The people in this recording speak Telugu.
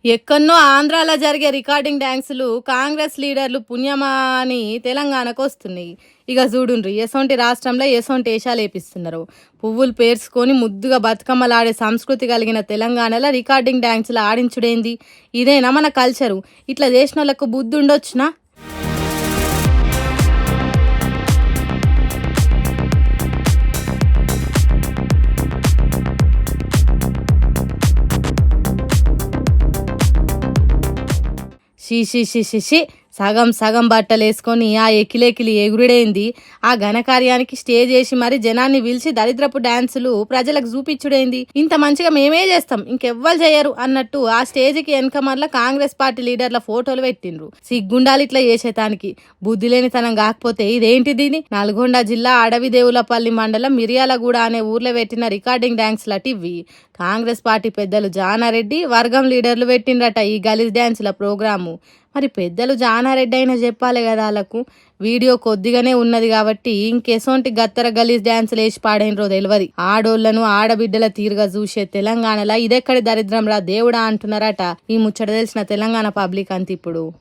ఎక్కన్నో ఆంధ్రాలో జరిగే రికార్డింగ్ డ్యాన్సులు కాంగ్రెస్ లీడర్లు పుణ్యమా అని తెలంగాణకు వస్తున్నాయి. ఇక చూడుండ్రి ఎసొంటి రాష్ట్రంలో ఎసొంటి వేషాలు వేపిస్తున్నారు. పువ్వులు పేర్చుకొని ముద్దుగా బతుకమ్మలాడే సంస్కృతి కలిగిన తెలంగాణలో రికార్డింగ్ డ్యాన్సులు ఆడించుడేంది? ఇదేనా మన కల్చరు? ఇట్లా చేసిన వాళ్ళకు బుద్ధి ఉండొచ్చునా? షీ షీ షీ షీ షీ సగం సగం బట్టలు వేసుకొని ఆ ఎకిలేకిలి ఎగురుడేంది? ఆ ఘనకార్యానికి స్టేజ్ వేసి మరి జనాన్ని పిలిచి దరిద్రపు డాన్సులు ప్రజలకు చూపించుడేంది? ఇంత మంచిగా మేమే చేస్తాం ఇంకెవ్వరు చేయరు అన్నట్టు ఆ స్టేజ్కి వెనక మరల కాంగ్రెస్ పార్టీ లీడర్ల ఫోటోలు పెట్టిండ్రు. సిగ్గుండాలి ఇట్లా చేసేతానికి. బుద్ధి లేనితనం కాకపోతే ఇదేంటిది? నల్గొండ జిల్లా అడవిదేవులపల్లి మండలం మిర్యాలగూడ అనే ఊర్లో పెట్టిన రికార్డింగ్ డ్యాన్స్లటి ఇవి. కాంగ్రెస్ పార్టీ పెద్దలు జానారెడ్డి వర్గం లీడర్లు పెట్టిండ్రట ఈ గలీజ్ డ్యాన్సుల ప్రోగ్రాము. మరి పెద్దలు జానారెడ్డి అయినా చెప్పాలి కదా వాళ్ళకు. వీడియో కొద్దిగానే ఉన్నది కాబట్టి ఇంకెసోంటి గత్తర గలీజ్ డ్యాన్సులు వేసి పాడైనరో తెలియదు. ఆడోళ్లను ఆడబిడ్డల తీరుగా చూసే తెలంగాణలో ఇదెక్కడి దరిద్రం రా దేవుడా అంటున్నారట ఈ ముచ్చట తెలిసిన తెలంగాణ పబ్లిక్ అంత ఇప్పుడు.